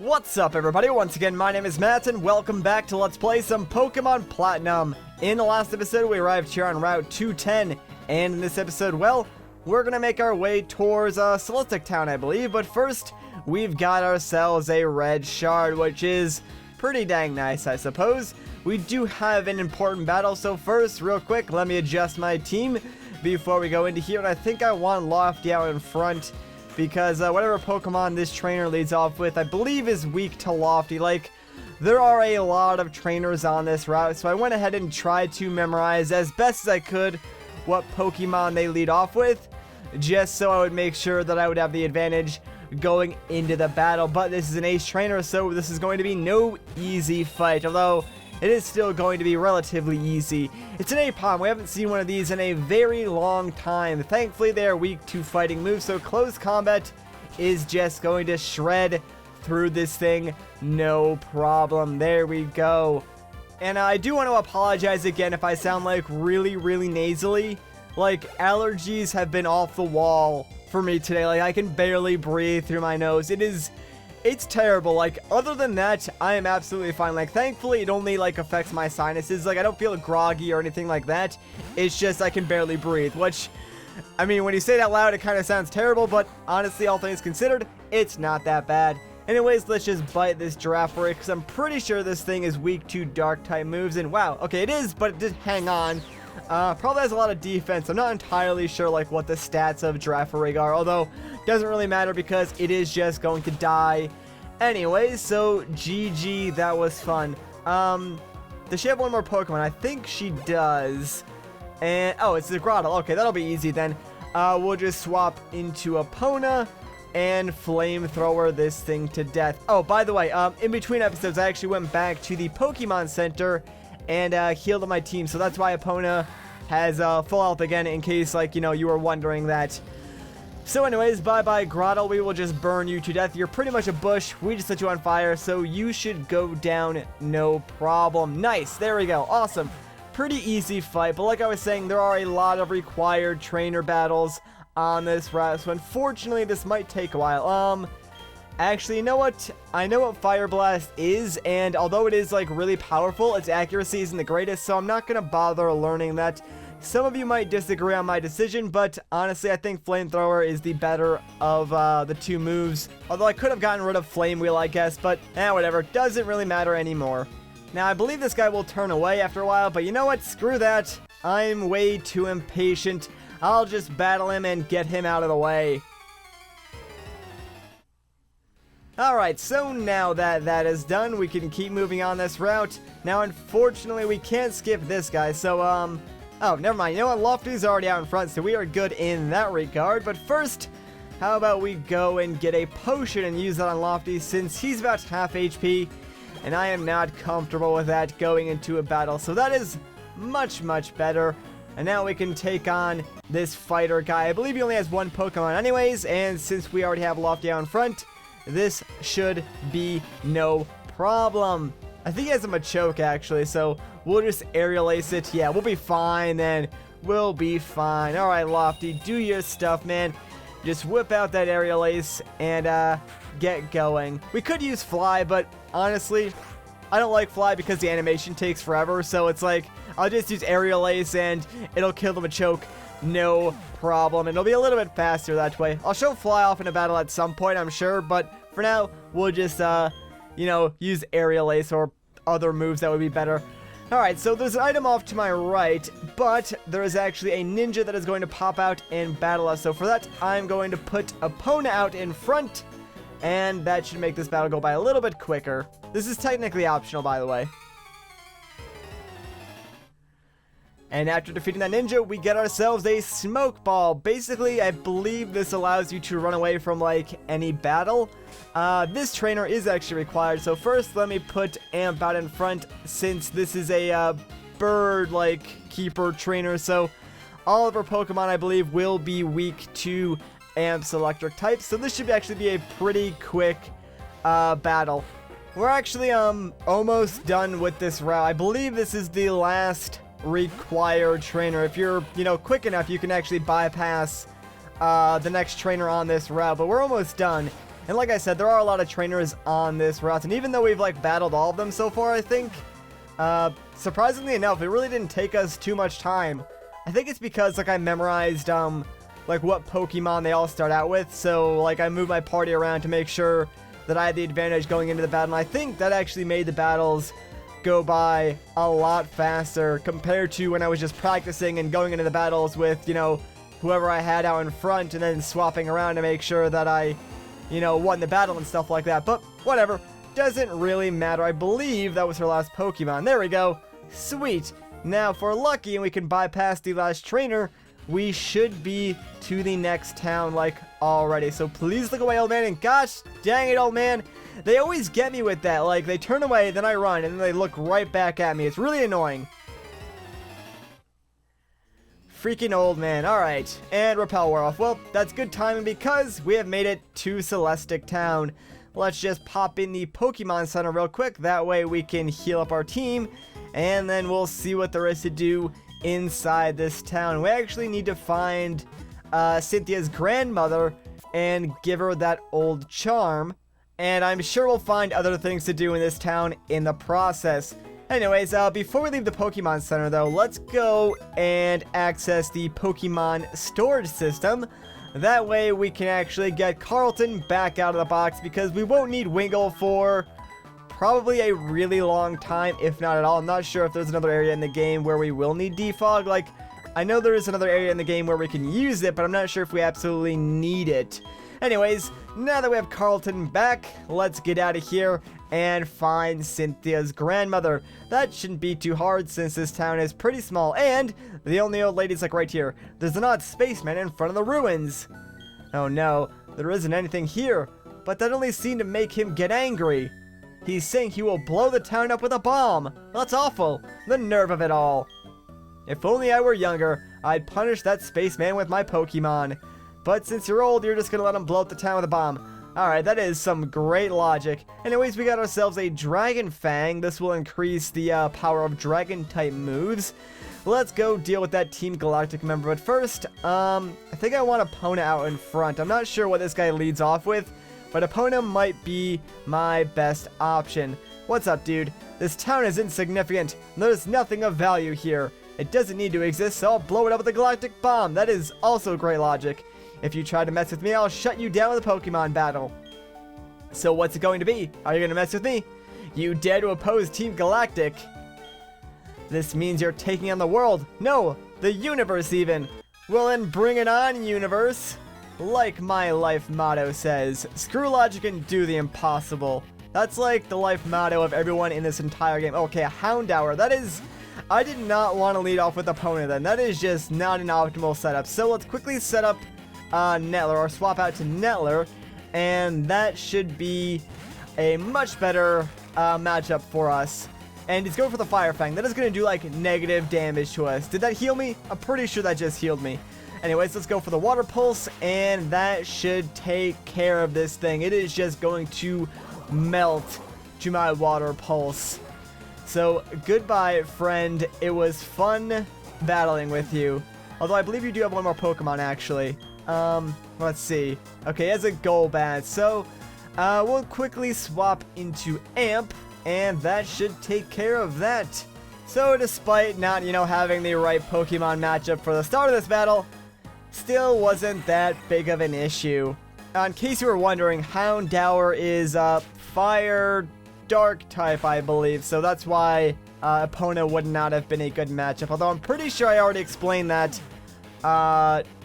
What's up, everybody? Once again, my name is Matt, and welcome back to Let's Play some Pokemon Platinum. In the last episode, we arrived here on Route 210, and in this episode, well, we're gonna make our way towards Silastic Town, I believe, but first, we've got ourselves a red shard, which is pretty dang nice, I suppose. We do have an important battle, so first, real quick, let me adjust my team before we go into here, and I think I want Lofty out in front, because whatever Pokemon this trainer leads off with, I believe is weak to Lofty. Like, there are a lot of trainers on this route, so I went ahead and tried to memorize as best as I could what Pokemon they lead off with, just so I would make sure that I would have the advantage going into the battle. But this is an ace trainer, so this is going to be no easy fight, although it is still going to be relatively easy. It's an Apom. We haven't seen one of these in a very long time. Thankfully, they are weak to fighting moves, so close combat is just going to shred through this thing. No problem. There we go. And I do want to apologize again if I sound like really nasally. Like, allergies have been off the wall for me today. Like, I can barely breathe through my nose. It's terrible. Like, other than that, I am absolutely fine. Like, thankfully, it only, like, affects my sinuses. Like, I don't feel groggy or anything like that. It's just I can barely breathe, which, I mean, when you say it out loud, it kind of sounds terrible, but honestly, all things considered, it's not that bad. Anyways, let's just bite this Giratina, because I'm pretty sure this thing is weak to dark-type moves, and wow, okay, it is, but it did hang on. Probably has a lot of defense. I'm not entirely sure, like, what the stats of Giratina are, although doesn't really matter because it is just going to die anyways. So GG, that was fun. Does she have one more Pokemon? I think she does. And oh, it's the Grottle. Okay, that'll be easy then. We'll just swap into Epona and flamethrower this thing to death. Oh, by the way, in between episodes, I actually went back to the Pokemon Center and healed my team, so that's why Epona has full health again, in case, like, you know, you were wondering that. So anyways, bye-bye Grottle, we will just burn you to death. You're pretty much a bush, we just set you on fire, so you should go down no problem. Nice, there we go, awesome. Pretty easy fight, but like I was saying, there are a lot of required trainer battles on this route, so unfortunately this might take a while. Actually, you know what? I know what Fire Blast is, and although it is, like, really powerful, its accuracy isn't the greatest, so I'm not gonna bother learning that. Some of you might disagree on my decision, but honestly, I think Flamethrower is the better of the two moves. Although I could have gotten rid of Flame Wheel, I guess, but whatever. Doesn't really matter anymore. Now, I believe this guy will turn away after a while, but you know what? Screw that. I'm way too impatient. I'll just battle him and get him out of the way. Alright, so now that that is done, we can keep moving on this route. Now, unfortunately, we can't skip this guy, so, oh, never mind. You know what? Lofty's already out in front, so we are good in that regard. But first, how about we go and get a potion and use that on Lofty, since he's about half HP, and I am not comfortable with that going into a battle. So that is much better. And now we can take on this fighter guy. I believe he only has one Pokemon anyways, and since we already have Lofty out in front, this should be no problem. I think he has a Machoke, actually, so we'll just Aerial Ace it. Yeah, we'll be fine then. We'll be fine. Alright, Lofty, do your stuff, man. Just whip out that Aerial Ace and get going. We could use Fly, but honestly, I don't like Fly because the animation takes forever, so it's like, I'll just use Aerial Ace and it'll kill the Machoke. No problem, and it'll be a little bit faster that way. I'll show Fly off in a battle at some point, I'm sure, but for now, we'll just, you know, use Aerial Ace or other moves that would be better. Alright, so there's an item off to my right, but there is actually a ninja that is going to pop out and battle us. So for that, I'm going to put Epona out in front, and that should make this battle go by a little bit quicker. This is technically optional, by the way. And after defeating that ninja, we get ourselves a smoke ball. Basically, I believe this allows you to run away from, like, any battle. This trainer is actually required. So first, let me put Amp out in front, since this is a bird, like, keeper trainer. So all of our Pokemon, I believe, will be weak to Amp's electric type. So this should actually be a pretty quick battle. We're actually almost done with this route. I believe this is the last required trainer. If you're, you know, quick enough, you can actually bypass the next trainer on this route, but we're almost done. And like I said, there are a lot of trainers on this route, and even though we've like battled all of them so far, I think, surprisingly enough, it really didn't take us too much time. I think it's because like I memorized like what Pokemon they all start out with, so like I moved my party around to make sure that I had the advantage going into the battle, and I think that actually made the battles go by a lot faster compared to when I was just practicing and going into the battles with, you know, whoever I had out in front and then swapping around to make sure that I, you know, won the battle and stuff like that. But whatever, doesn't really matter. I believe that was her last Pokemon. There we go. Sweet. Now, if we're lucky and we can bypass the last trainer, we should be to the next town, like, already. So please look away, old man. And gosh dang it, old man. They always get me with that. Like, they turn away, then I run, and then they look right back at me. It's really annoying. Freaking old man. Alright. And repel wore off. Well, that's good timing because we have made it to Silastic Town. Let's just pop in the Pokemon Center real quick. That way we can heal up our team. And then we'll see what there is to do inside this town. We actually need to find Cynthia's grandmother and give her that old charm. And I'm sure we'll find other things to do in this town in the process. Anyways, before we leave the Pokemon Center, though, let's go and access the Pokemon storage system. That way we can actually get Carlton back out of the box, because we won't need Wingull for probably a really long time, if not at all. I'm not sure if there's another area in the game where we will need defog. Like, I know there is another area in the game where we can use it, but I'm not sure if we absolutely need it. Anyways, now that we have Carlton back, let's get out of here and find Cynthia's grandmother. That shouldn't be too hard since this town is pretty small, and the only old lady's like right here. There's an odd spaceman in front of the ruins. Oh no, there isn't anything here, but that only seemed to make him get angry. He's saying he will blow the town up with a bomb. That's awful. The nerve of it all. If only I were younger, I'd punish that spaceman with my Pokemon. But since you're old, you're just gonna let him blow up the town with a bomb. Alright, that is some great logic. Anyways, we got ourselves a Dragon Fang. This will increase the power of Dragon-type moves. Let's go deal with that Team Galactic member. But first, I think I want Epona out in front. I'm not sure what this guy leads off with, but Epona might be my best option. What's up, dude? This town is insignificant. There's nothing of value here. It doesn't need to exist, so I'll blow it up with a galactic bomb. That is also great logic. If you try to mess with me, I'll shut you down with a Pokemon battle. So what's it going to be? Are you going to mess with me? You dare to oppose Team Galactic? This means you're taking on the world. No, the universe even. Well then, bring it on, universe. Like my life motto says, screw logic and do the impossible. That's like the life motto of everyone in this entire game. Okay, a Houndour. That is... I did not want to lead off with Epona then. That is just not an optimal setup. So let's quickly set up Nettler, or swap out to Nettler, and that should be a much better matchup for us. And he's going for the Fire Fang. That is going to do like negative damage to us. Did that heal me? I'm pretty sure that just healed me. Anyways, let's go for the Water Pulse, and that should take care of this thing. It is just going to melt to my Water Pulse. So, goodbye, friend. It was fun battling with you. Although I believe you do have one more Pokemon, actually. Let's see. Okay, he has a Golbat. So, we'll quickly swap into Amp, and that should take care of that. So, despite not, you know, having the right Pokemon matchup for the start of this battle, still wasn't that big of an issue. In case you were wondering, Houndour is, Fire Dark type, I believe, so that's why Epona would not have been a good matchup. Although I'm pretty sure I already explained that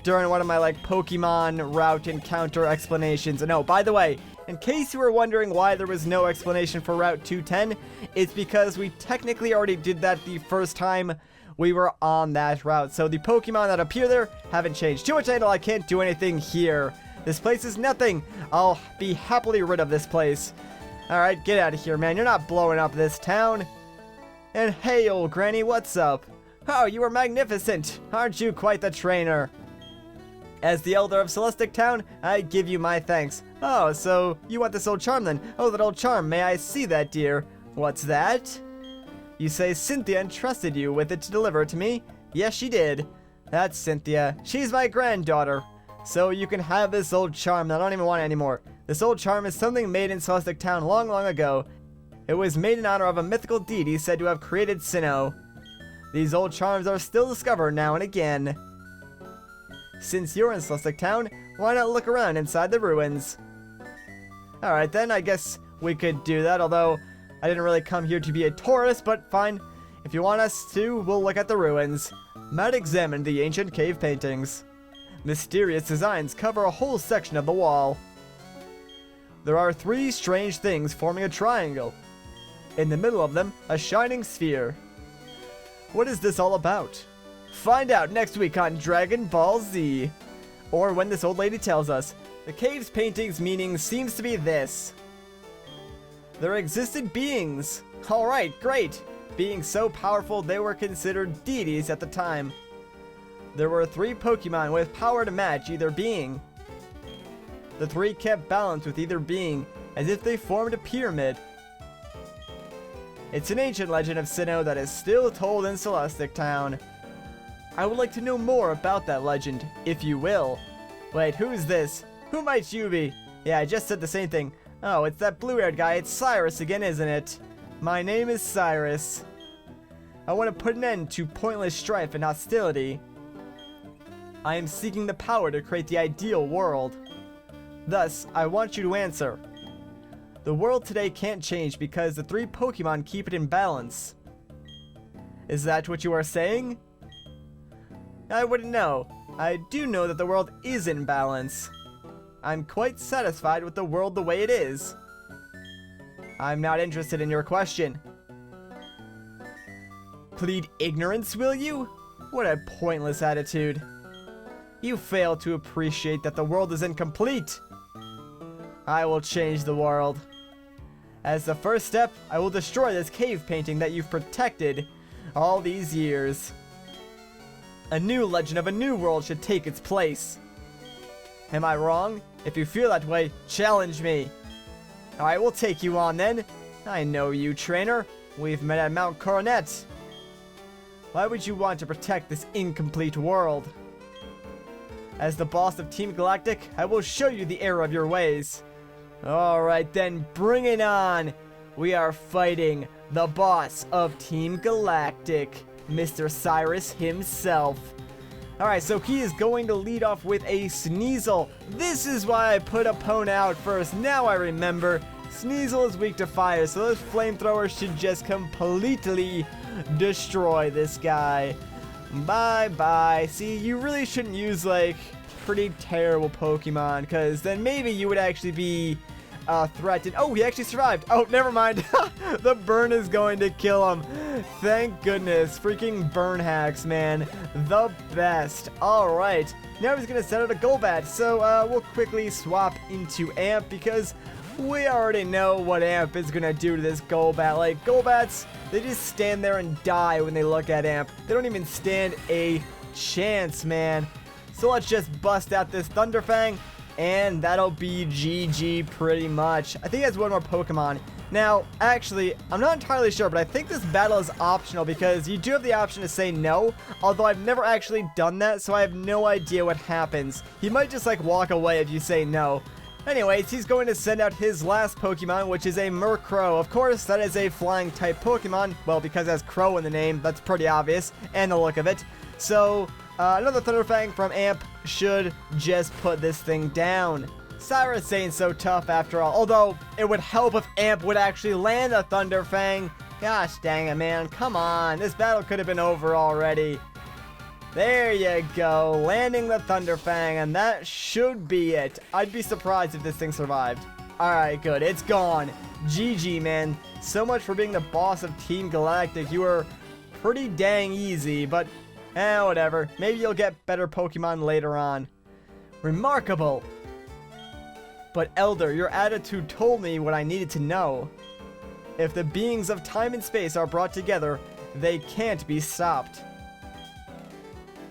during one of my like Pokemon route encounter explanations. And oh, by the way, in case you were wondering why there was no explanation for Route 210, it's because we technically already did that the first time we were on that route. So the Pokemon that appear there haven't changed. Too much idle, I can't do anything here. This place is nothing. I'll be happily rid of this place. Alright, get out of here, man. You're not blowing up this town. And hey, old granny, what's up? Oh, you are magnificent. Aren't you quite the trainer? As the elder of Celestic Town, I give you my thanks. Oh, so you want this old charm then? Oh, that old charm. May I see that, dear? What's that? You say Cynthia entrusted you with it to deliver it to me? Yes, she did. That's Cynthia. She's my granddaughter. So you can have this old charm. I don't even want it anymore. This old charm is something made in Silastic Town long, long ago. It was made in honor of a mythical deity said to have created Sinnoh. These old charms are still discovered now and again. Since you're in Silastic Town, why not look around inside the ruins? Alright then, I guess we could do that, although I didn't really come here to be a tourist, but fine. If you want us to, we'll look at the ruins. Might examine the ancient cave paintings. Mysterious designs cover a whole section of the wall. There are 3 strange things forming a triangle. In the middle of them, a shining sphere. What is this all about? Find out next week on Dragon Ball Z. Or when this old lady tells us. The cave's painting's meaning seems to be this. There existed beings. Alright, great. Being so powerful they were considered deities at the time. There were 3 Pokemon with power to match either being. The 3 kept balance with either being, as if they formed a pyramid. It's an ancient legend of Sinnoh that is still told in Silastic Town. I would like to know more about that legend, if you will. Wait, who's this? Who might you be? Yeah, I just said the same thing. Oh, it's that blue-haired guy. It's Cyrus again, isn't it? My name is Cyrus. I want to put an end to pointless strife and hostility. I am seeking the power to create the ideal world. Thus, I want you to answer. The world today can't change because the 3 Pokemon keep it in balance. Is that what you are saying? I wouldn't know. I do know that the world is in balance. I'm quite satisfied with the world the way it is. I'm not interested in your question. Plead ignorance, will you? What a pointless attitude. You fail to appreciate that the world is incomplete. I will change the world. As the first step, I will destroy this cave painting that you've protected all these years. A new legend of a new world should take its place. Am I wrong? If you feel that way, challenge me. Alright, we'll take you on then. I know you, trainer. We've met at Mount Coronet. Why would you want to protect this incomplete world? As the boss of Team Galactic, I will show you the error of your ways. Alright then, bring it on. We are fighting the boss of Team Galactic, Mr. Cyrus himself. Alright, so he is going to lead off with a Sneasel. This is why I put a Pwn out first. Now I remember. Sneasel is weak to fire, so those flamethrowers should just completely destroy this guy. Bye-bye. See, you really shouldn't use, like, pretty terrible Pokemon, because then maybe you would actually be threatened. Oh, he actually survived. Oh, never mind. The burn is going to kill him. Thank goodness. Freaking burn hacks, man. The best. All right. Now he's going to set out a Golbat. So we'll quickly swap into Amp because we already know what Amp is going to do to this Golbat. Like, Golbats, they just stand there and die when they look at Amp. They don't even stand a chance, man. So let's just bust out this Thunder Fang. And that'll be GG pretty much. I think he has one more Pokemon. Now, actually, I'm not entirely sure, but I think this battle is optional because you do have the option to say no, although I've never actually done that, so I have no idea what happens. He might just, like, walk away if you say no. Anyways, he's going to send out his last Pokemon, which is a Murkrow. Of course, that is a flying-type Pokemon. Well, because it has Crow in the name, that's pretty obvious, and the look of it. So, another Thunderfang from Amp should just put this thing down. Cyrus ain't so tough after all, although it would help if Amp would actually land a Thunderfang. Gosh dang it, man. Come on. This battle could have been over already. There you go. Landing the Thunderfang, and that should be it. I'd be surprised if this thing survived. Alright, good. It's gone. GG, man. So much for being the boss of Team Galactic. You were pretty dang easy, but whatever. Maybe you'll get better Pokemon later on. Remarkable. But Elder, your attitude told me what I needed to know. If the beings of time and space are brought together, they can't be stopped.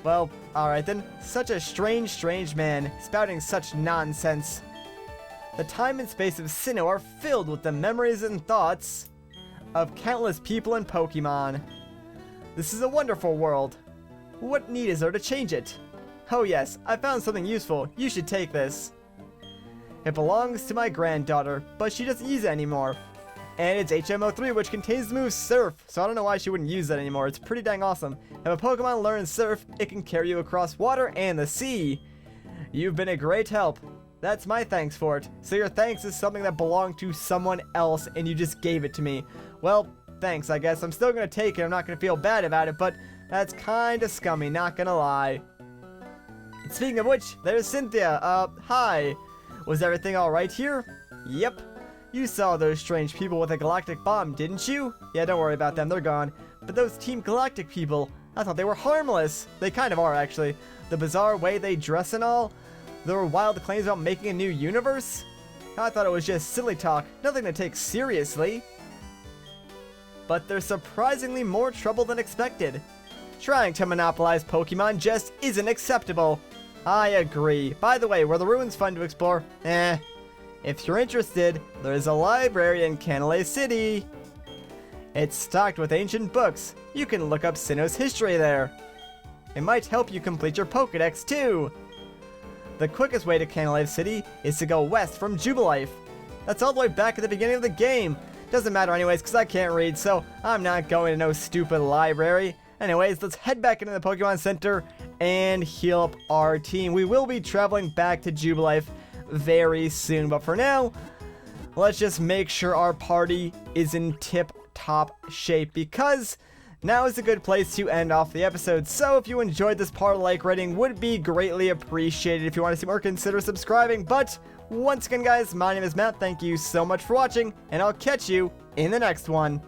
Well, alright then. Such a strange man, spouting such nonsense. The time and space of Sinnoh are filled with the memories and thoughts of countless people and Pokemon. This is a wonderful world. What need is there to change it? Oh yes, I found something useful. You should take this. It belongs to my granddaughter, but she doesn't use it anymore. And it's HM03, which contains the move Surf, so I don't know why she wouldn't use that anymore. It's pretty dang awesome. If a Pokemon learns Surf, it can carry you across water and the sea. You've been a great help. That's my thanks for it. So your thanks is something that belonged to someone else, and you just gave it to me. Well, thanks, I guess. I'm still gonna take it. I'm not gonna feel bad about it, but that's kinda scummy, not gonna lie. Speaking of which, there's Cynthia. Hi. Was everything alright here? Yep. You saw those strange people with a galactic bomb, didn't you? Yeah, don't worry about them, they're gone. But those Team Galactic people, I thought they were harmless. They kind of are, actually. The bizarre way they dress and all. There were wild claims about making a new universe. I thought it was just silly talk, nothing to take seriously. But they're surprisingly more trouble than expected. Trying to monopolize Pokemon just isn't acceptable. I agree. By the way, were the ruins fun to explore? If you're interested, there's a library in Canalay City. It's stocked with ancient books. You can look up Sinnoh's history there. It might help you complete your Pokédex too. The quickest way to Canalay City is to go west from Jubilife. That's all the way back at the beginning of the game. Doesn't matter anyways, because I can't read, so I'm not going to no stupid library. Anyways, let's head back into the Pokemon Center and heal up our team. We will be traveling back to Jubilife very soon, but for now, let's just make sure our party is in tip-top shape, because now is a good place to end off the episode. So if you enjoyed this part, a like rating would be greatly appreciated. If you want to see more, consider subscribing. But once again, guys, my name is Matt. Thank you so much for watching, and I'll catch you in the next one.